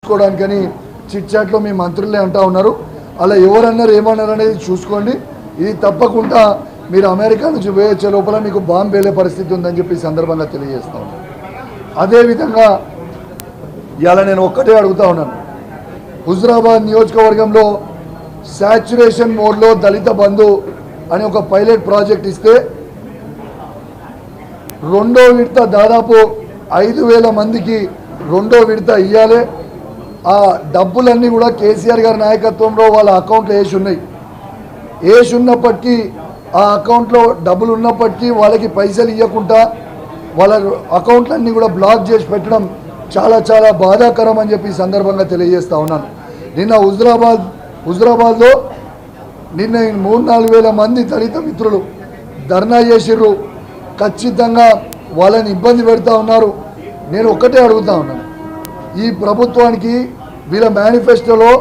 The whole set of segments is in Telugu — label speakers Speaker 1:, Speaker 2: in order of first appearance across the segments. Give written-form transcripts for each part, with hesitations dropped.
Speaker 1: తీసుకోవడానికని చిట్ చాట్లో మీ మంత్రులే అంటూ ఉన్నారు. అలా ఎవరన్నారు ఏమన్నారు అనేది చూసుకోండి. ఇది తప్పకుండా మీరు అమెరికా నుంచి వేయొచ్చే లోపల మీకు బాంబు వేలే పరిస్థితి ఉందని చెప్పి సందర్భంగా తెలియజేస్తా ఉన్నాను. అదేవిధంగా ఇలా నేను ఒక్కటే అడుగుతా ఉన్నాను, హుజురాబాద్ నియోజకవర్గంలో శాచ్యురేషన్ మోడ్లో దళిత బంధు అని ఒక పైలట్ ప్రాజెక్ట్ ఇస్తే రెండో విడత దాదాపు 5,000 మందికి రెండో విడత ఇవ్వాలి. ఆ డబ్బులన్నీ కూడా కేసీఆర్ గారి నాయకత్వంలో వాళ్ళ అకౌంట్లో వేసి ఉన్నప్పటికీ ఆ అకౌంట్లో డబ్బులు ఉన్నప్పటికీ వాళ్ళకి పైసలు ఇవ్వకుండా వాళ్ళ అకౌంట్లన్నీ కూడా బ్లాక్ చేసి పెట్టడం చాలా చాలా బాధాకరం అని చెప్పి సందర్భంగా తెలియజేస్తా ఉన్నాను. నిన్న హుజురాబాద్లో నిన్న 3-4 వేల మంది దళిత మిత్రులు ధర్నా చేసిర్రు. ఖచ్చితంగా వాళ్ళని ఇబ్బంది పెడతా ఉన్నారు. నేను ఒక్కటే అడుగుతా ఉన్నాను, ఈ ప్రభుత్వానికి వీళ్ళ మేనిఫెస్టోలో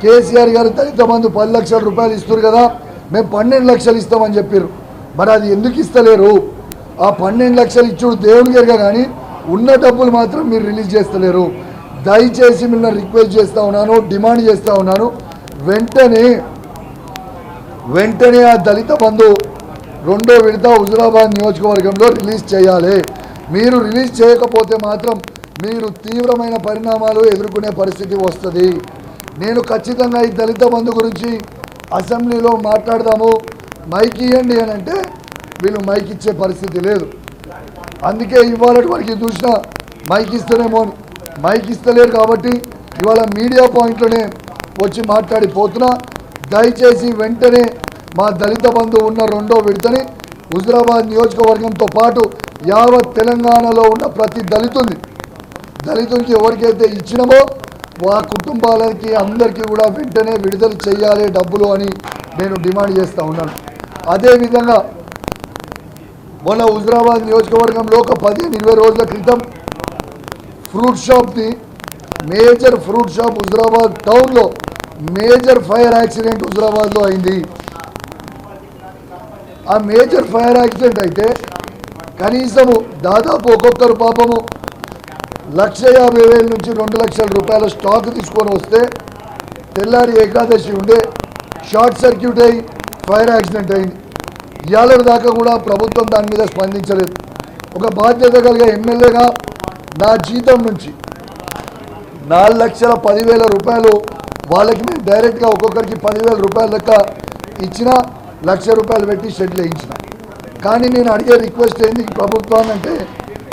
Speaker 1: కేసీఆర్ గారు దళిత బంధు 10 లక్షల రూపాయలు ఇస్తారు కదా, మేము 12 లక్షలు ఇస్తామని చెప్పారు. మరి అది ఎందుకు ఇస్తలేరు? ఆ 12 లక్షలు ఇచ్చుడు దేవుని గారుగా కానీ ఉన్న డబ్బులు మాత్రం మీరు రిలీజ్ చేస్తలేరు. దయచేసి మిమ్మల్ని రిక్వెస్ట్ చేస్తూ ఉన్నాను, డిమాండ్ చేస్తూ ఉన్నాను, వెంటనే ఆ దళిత బంధు రెండో విడత హుజురాబాద్ నియోజకవర్గంలో రిలీజ్ చేయాలి. మీరు రిలీజ్ చేయకపోతే మాత్రం మీరు తీవ్రమైన పరిణామాలు ఎదుర్కొనే పరిస్థితి వస్తుంది. నేను ఖచ్చితంగా ఈ దళిత బంధు గురించి అసెంబ్లీలో మాట్లాడదాము, మైక్ ఇవ్వండి అని అంటే వీళ్ళు మైక్ ఇచ్చే పరిస్థితి లేదు. అందుకే ఇవాళ వరకు చూసినా మైక్ ఇస్తేనేమో మైక్ ఇస్తలేరు. కాబట్టి ఇవాళ మీడియా పాయింట్లోనే వచ్చి మాట్లాడిపోతున్నా. దయచేసి వెంటనే మా దళిత బంధు ఉన్న రెండో విడతని హుజురాబాద్ నియోజకవర్గంతో పాటు యావత్ తెలంగాణలో ఉన్న ప్రతి దళితునికి ఎవరికైతే ఇచ్చినామో ఆ కుటుంబాలకి అందరికీ కూడా వెంటనే విడుదల చేయాలి డబ్బులు అని నేను డిమాండ్ చేస్తూ ఉన్నాను. అదేవిధంగా మొన్న హుజురాబాద్ నియోజకవర్గంలో ఒక 15-20 రోజుల క్రితం మేజర్ ఫ్రూట్ షాప్ హుజురాబాద్ టౌన్లో మేజర్ ఫైర్ యాక్సిడెంట్ హుజురాబాద్లో అయింది. ఆ మేజర్ ఫైర్ యాక్సిడెంట్ అయితే కనీసము దాదాపు ఒక్కొక్కరు పాపము 1,50,000 నుంచి 2 లక్షల రూపాయల స్టాక్ తీసుకొని వస్తే తెల్లారి ఏకాదశి ఉండే షార్ట్ సర్క్యూట్ అయ్యి ఫైర్ యాక్సిడెంట్ అయింది. ఇవాళ దాకా కూడా ప్రభుత్వం దాని మీద స్పందించలేదు. ఒక బాధ్యత కలిగే ఎమ్మెల్యేగా నా జీతం నుంచి 4,10,000 రూపాయలు వాళ్ళకి నేను డైరెక్ట్గా ఒక్కొక్కరికి 10,000 రూపాయల లెక్క ఇచ్చిన, 1,00,000 రూపాయలు పెట్టి షెడ్లు వేయించిన. కానీ నేను అడిగే రిక్వెస్ట్ ఏంది ప్రభుత్వాన్ని అంటే,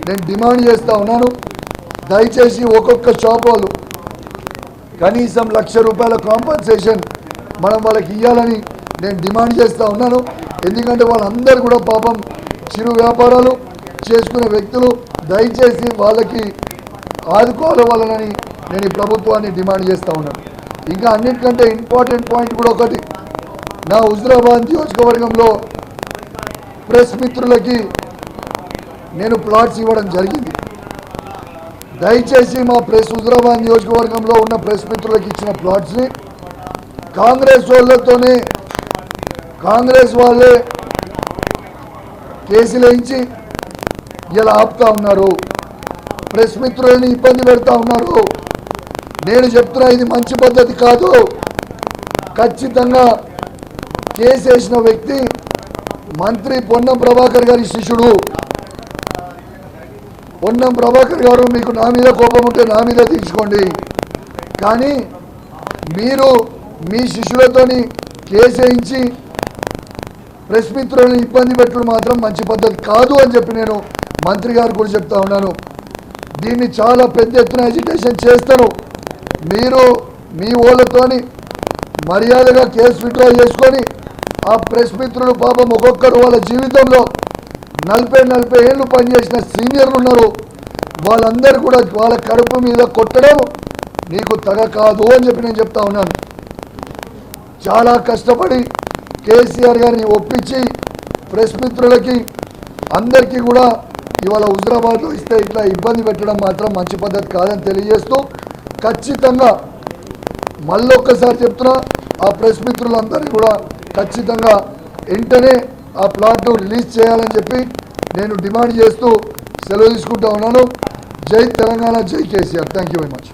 Speaker 1: నేను డిమాండ్ చేస్తూ ఉన్నాను, దయచేసి ఒక్కొక్క షాప్ వాళ్ళు కనీసం 1,00,000 రూపాయల కాంపన్సేషన్ మనం వాళ్ళకి ఇవ్వాలని నేను డిమాండ్ చేస్తూ ఉన్నాను. ఎందుకంటే వాళ్ళందరూ కూడా పాపం చిరు వ్యాపారాలు చేసుకునే వ్యక్తులు, దయచేసి వాళ్ళకి ఆదుకోవాలి వాళ్ళని నేను ఈ ప్రభుత్వాన్ని డిమాండ్ చేస్తూ ఉన్నాను. ఇంకా అన్నిటికంటే ఇంపార్టెంట్ పాయింట్ కూడా ఒకటి, నా హుజురాబాద్ నియోజకవర్గంలో ప్రెస్ మిత్రులకి నేను ప్లాట్స్ ఇవ్వడం జరిగింది. దయచేసి మా హుజురాబాద్ నియోజకవర్గంలో ఉన్న ప్రెస్ మిత్రులకు ఇచ్చిన ప్లాట్స్ని కాంగ్రెస్ వాళ్ళే కేసులు వేయించి ఇలా ఆపుతా ఉన్నారు, ప్రెస్ మిత్రులని ఇబ్బంది పెడతా ఉన్నారు. నేను చెప్తున్నా, ఇది మంచి పద్ధతి కాదు. ఖచ్చితంగా కేసు వేసిన వ్యక్తి మంత్రి పొన్నం ప్రభాకర్ గారి శిష్యుడు. పొన్నం ప్రభాకర్ గారు, మీకు నా మీద కోపం ఉంటే నా మీద తీసుకోండి, కానీ మీరు మీ శిష్యులతోని కేసు వేయించి ప్రెస్ మిత్రులను ఇబ్బంది పెట్టడం మాత్రం మంచి పద్ధతి కాదు అని చెప్పి నేను మంత్రి గారు కూడా చెప్తా ఉన్నాను. దీన్ని చాలా పెద్ద ఎత్తున ఎజిటేషన్ చేస్తాను. మీరు మీ వాళ్ళతోని మర్యాదగా కేసు విత్డ్రా చేసుకొని ఆ ప్రెస్ మిత్రులు పాపం ఒక్కొక్కరు వాళ్ళ జీవితంలో 40 ఏళ్ళు పనిచేసిన సీనియర్లు ఉన్నారు. వాళ్ళందరూ కూడా వాళ్ళ కడుపు మీద కొట్టడం నీకు తగ కాదు అని చెప్పి నేను చెప్తా ఉన్నాను. చాలా కష్టపడి కేసీఆర్ గారిని ఒప్పించి ప్రెస్ మిత్రులకి అందరికీ కూడా ఇవాళ హుజురాబాద్లో ఇస్తే ఇట్లా ఇబ్బంది పెట్టడం మాత్రం మంచి పద్ధతి కాదని తెలియజేస్తూ, ఖచ్చితంగా మళ్ళొక్కసారి చెప్తున్నా, ఆ ప్రెస్ మిత్రులందరినీ కూడా ఖచ్చితంగా వెంటనే ఆ ప్లాట్ను రిలీజ్ చేయాలని చెప్పి నేను డిమాండ్ చేస్తూ సెలవు తీసుకుంటా ఉన్నాను. జై తెలంగాణ, జై KCR. Thank you very much.